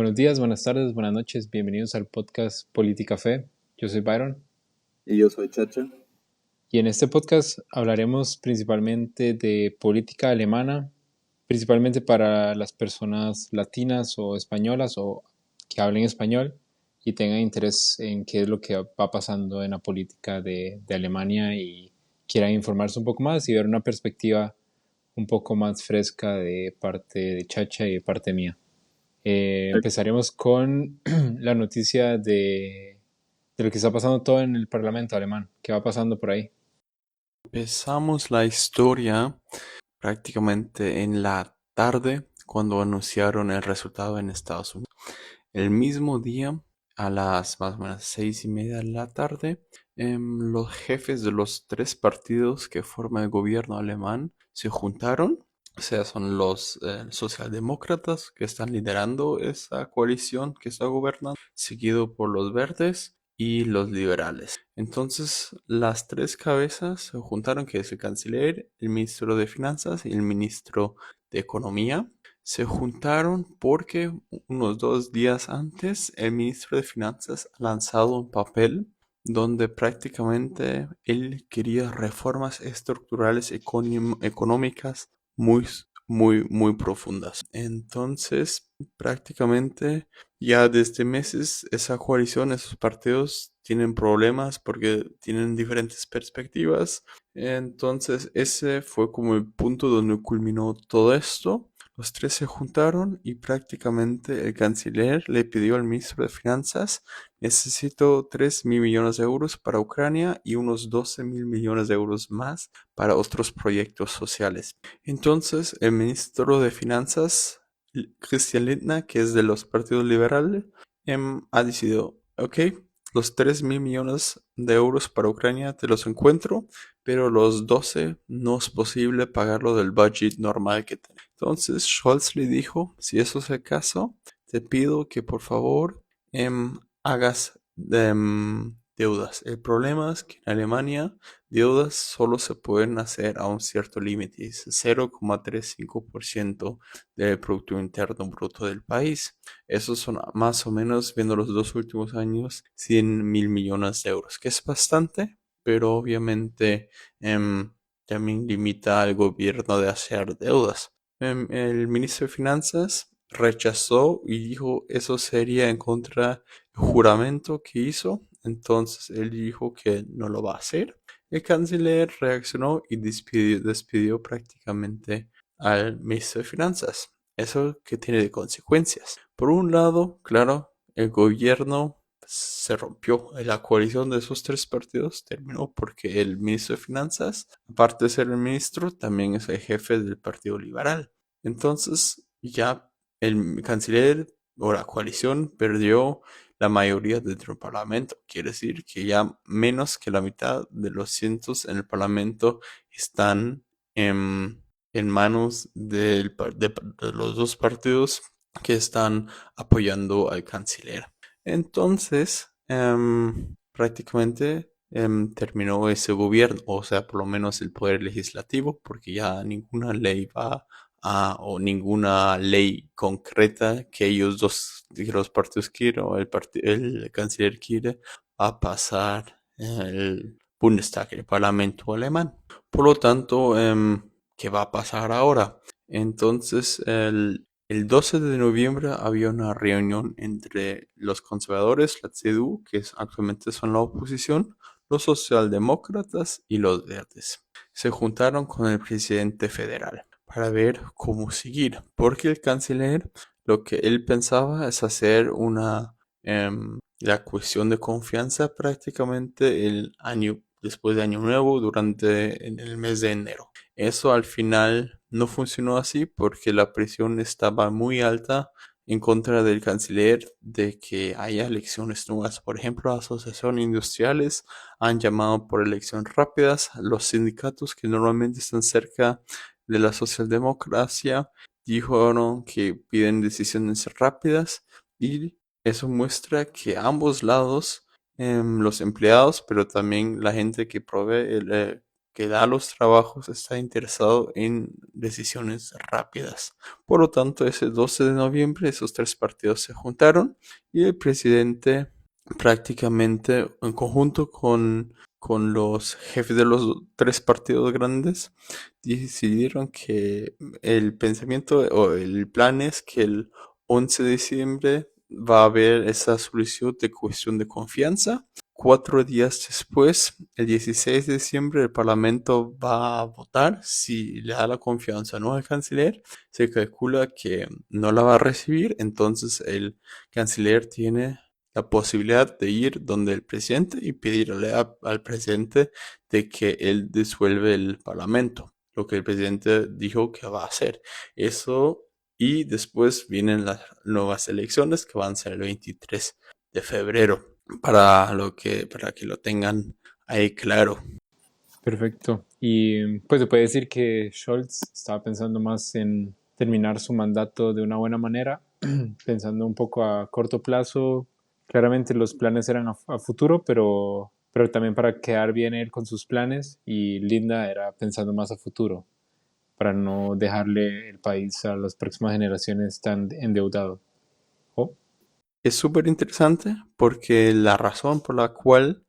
Buenos días, buenas tardes, buenas noches. Bienvenidos al podcast Política Fe. Yo soy Byron Y yo soy Chacha. y en este podcast hablaremos principalmente de política alemana, principalmente para las personas latinas o españolas o que hablen español y tengan interés en qué es lo que va pasando en la política de Alemania y quieran informarse un poco más y ver una perspectiva un poco más fresca de parte de Chacha y de parte mía. Empezaremos con la noticia de lo que está pasando todo en el Parlamento alemán. ¿Qué va pasando por ahí? Empezamos la historia prácticamente en la tarde cuando anunciaron el resultado en Estados Unidos. El mismo día, a las más o menos 6:30 de la tarde, los jefes de los tres partidos que forman el gobierno alemán se juntaron. O sea, son los socialdemócratas que están liderando esa coalición que está gobernando, seguido por los verdes y los liberales. Entonces, las tres cabezas se juntaron, que es el canciller, el ministro de Finanzas y el ministro de Economía. Se juntaron porque unos 2 días antes el ministro de Finanzas ha lanzado un papel donde prácticamente él quería reformas estructurales económicas muy, muy profundas. Entonces, prácticamente ya desde meses esa coalición, esos partidos tienen problemas porque tienen diferentes perspectivas. Entonces, ese fue como el punto donde culminó todo esto. Los tres se juntaron y prácticamente el canciller le pidió al ministro de Finanzas: necesito 3.000 millones de euros para Ucrania y unos 12.000 millones de euros más para otros proyectos sociales. Entonces, el ministro de Finanzas, Christian Lindner, que es de los partidos liberales, ha decidido: ok, los 3.000 millones de euros para Ucrania te los encuentro, pero los 12 no es posible pagarlo del budget normal que tenemos. Entonces Scholz le dijo: si eso es el caso, te pido que por favor hagas deudas. El problema es que en Alemania deudas solo se pueden hacer a un cierto límite, es 0,35% del Producto Interno Bruto del país. Esos son más o menos, viendo los 2 últimos años, 100.000 millones de euros, que es bastante, pero obviamente también limita al gobierno de hacer deudas. El ministro de Finanzas rechazó y dijo eso sería en contra del juramento que hizo. Entonces él dijo que no lo va a hacer. El canciller reaccionó y despidió prácticamente al ministro de Finanzas. Eso que tiene de consecuencias. Por un lado, claro, el gobierno se rompió. La coalición de esos tres partidos terminó porque el ministro de Finanzas, aparte de ser el ministro, también es el jefe del Partido Liberal. Entonces, ya el canciller o la coalición perdió la mayoría dentro del Parlamento. Quiere decir que ya menos que la mitad de los asientos en el Parlamento están en manos de los dos partidos que están apoyando al canciller. Entonces, prácticamente terminó ese gobierno, o sea, por lo menos el poder legislativo, porque ya ninguna ley va o ninguna ley concreta que ellos dos, que los partidos quieren o el canciller quiere, va a pasar el Bundestag, el Parlamento alemán. Por lo tanto, ¿qué va a pasar ahora? Entonces, el 12 de noviembre había una reunión entre los conservadores, la CDU, que actualmente son la oposición, los socialdemócratas y los verdes. Se juntaron con el presidente federal para ver cómo seguir, porque el canciller lo que él pensaba es hacer la cuestión de confianza prácticamente el año después de Año Nuevo, en el mes de enero. Eso al final no funcionó así porque la presión estaba muy alta en contra del canciller de que haya elecciones nuevas. Por ejemplo, asociaciones industriales han llamado por elecciones rápidas. Los sindicatos que normalmente están cerca de la socialdemocracia dijeron que piden decisiones rápidas, y eso muestra que ambos lados, los empleados, pero también la gente que provee, que da los trabajos está interesado en decisiones rápidas. Por lo tanto, ese 12 de noviembre esos tres partidos se juntaron y el presidente prácticamente en conjunto con los jefes de los tres partidos grandes decidieron que el pensamiento o el plan es que el 11 de diciembre va a haber esa solicitud de cuestión de confianza. 4 días después, el 16 de diciembre, el Parlamento va a votar si le da la confianza o no al canciller. Se calcula que no la va a recibir, entonces el canciller tiene la posibilidad de ir donde el presidente y pedirle al presidente de que él disuelve el Parlamento, lo que el presidente dijo que va a hacer. Eso, y después vienen las nuevas elecciones que van a ser el 23 de febrero para que lo tengan ahí claro. Perfecto. Y pues se puede decir que Scholz estaba pensando más en terminar su mandato de una buena manera, pensando un poco a corto plazo. Claramente los planes eran a futuro, pero también para quedar bien él con sus planes, y Linda era pensando más a futuro, para no dejarle el país a las próximas generaciones tan endeudado. Oh, Es súper interesante porque la razón por la cual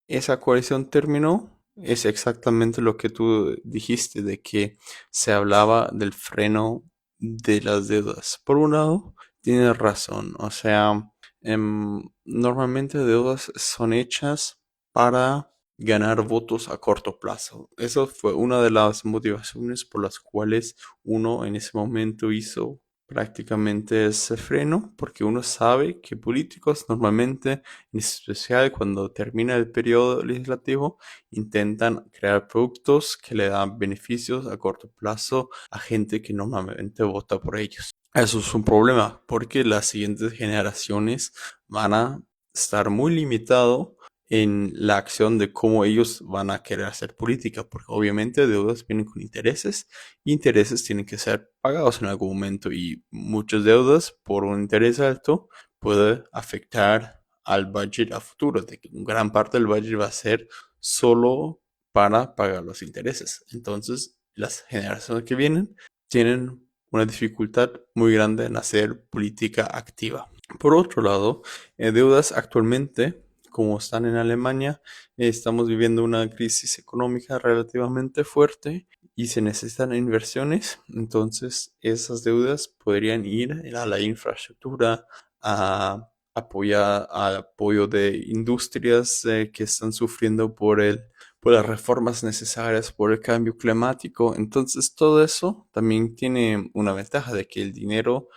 esa coalición terminó es exactamente lo que tú dijiste, de que se hablaba del freno de las deudas. Por un lado, tienes razón, o sea, normalmente deudas son hechas para ganar votos a corto plazo. Eso fue una de las motivaciones por las cuales uno en ese momento hizo prácticamente ese freno, porque uno sabe que políticos normalmente, en especial cuando termina el periodo legislativo, intentan crear productos que le dan beneficios a corto plazo a gente que normalmente vota por ellos. Eso es un problema, porque las siguientes generaciones van a estar muy limitados en la acción de cómo ellos van a querer hacer política, porque obviamente deudas vienen con intereses y intereses tienen que ser pagados en algún momento y muchas deudas por un interés alto puede afectar al budget a futuro, de que gran parte del budget va a ser solo para pagar los intereses. Entonces, las generaciones que vienen tienen una dificultad muy grande en hacer política activa. Por otro lado, deudas actualmente, como están en Alemania, estamos viviendo una crisis económica relativamente fuerte y se necesitan inversiones. Entonces, esas deudas podrían ir a la infraestructura, a apoyar al apoyo de industrias que están sufriendo por las reformas necesarias por el cambio climático. Entonces, todo eso también tiene una ventaja de que el dinero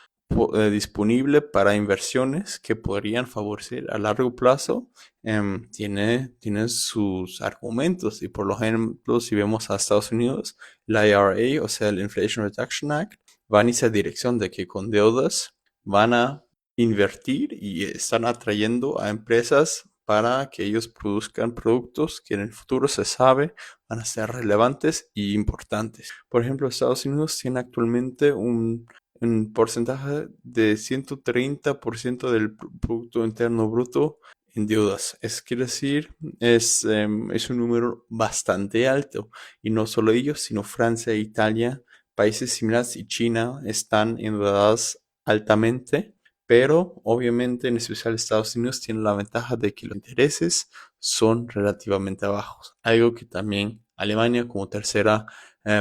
disponible para inversiones que podrían favorecer a largo plazo, tiene sus argumentos. Y por ejemplo, si vemos a Estados Unidos, la IRA, o sea, el Inflation Reduction Act, va en esa dirección de que con deudas van a invertir y están atrayendo a empresas para que ellos produzcan productos que en el futuro se sabe van a ser relevantes y importantes. Por ejemplo, Estados Unidos tiene actualmente un porcentaje de 130% del Producto Interno Bruto en deudas. Es quiere decir, es un número bastante alto. Y no solo ellos, sino Francia e Italia, países similares y China están endeudadas altamente. Pero obviamente, en especial Estados Unidos, tiene la ventaja de que los intereses son relativamente bajos. Algo que también Alemania, como tercera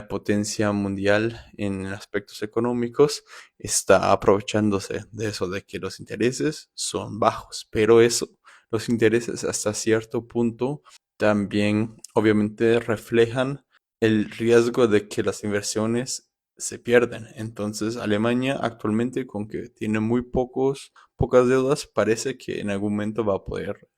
potencia mundial en aspectos económicos, está aprovechándose de eso, de que los intereses son bajos. Pero eso, los intereses hasta cierto punto también obviamente reflejan el riesgo de que las inversiones se pierden. Entonces, Alemania actualmente, con que tiene pocas deudas, parece que en algún momento va a poder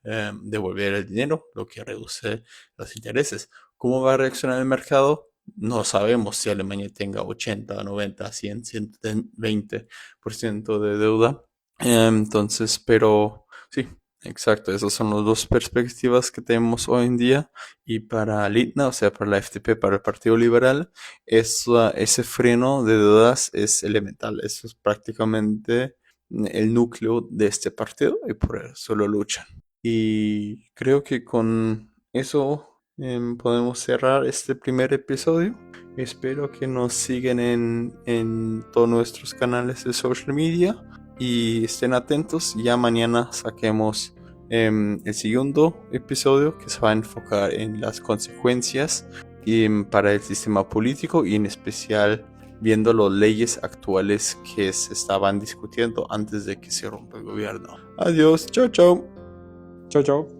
devolver el dinero, lo que reduce los intereses. ¿Cómo va a reaccionar el mercado? No sabemos si Alemania tenga 80, 90, 100, 120% de deuda. Entonces, pero sí, exacto, esas son las dos perspectivas que tenemos hoy en día. Y para Litna, o sea, para la FDP, para el Partido Liberal, ese freno de deudas es elemental. Eso es prácticamente el núcleo de este partido y por eso lo luchan. Y creo que con eso podemos cerrar este primer episodio. Espero que nos sigan en todos nuestros canales de social media y estén atentos. Ya mañana saquemos el segundo episodio, que se va a enfocar en las consecuencias para el sistema político y en especial viendo las leyes actuales que se estaban discutiendo antes de que se rompa el gobierno. Adiós, chao, chao. Chao, chao.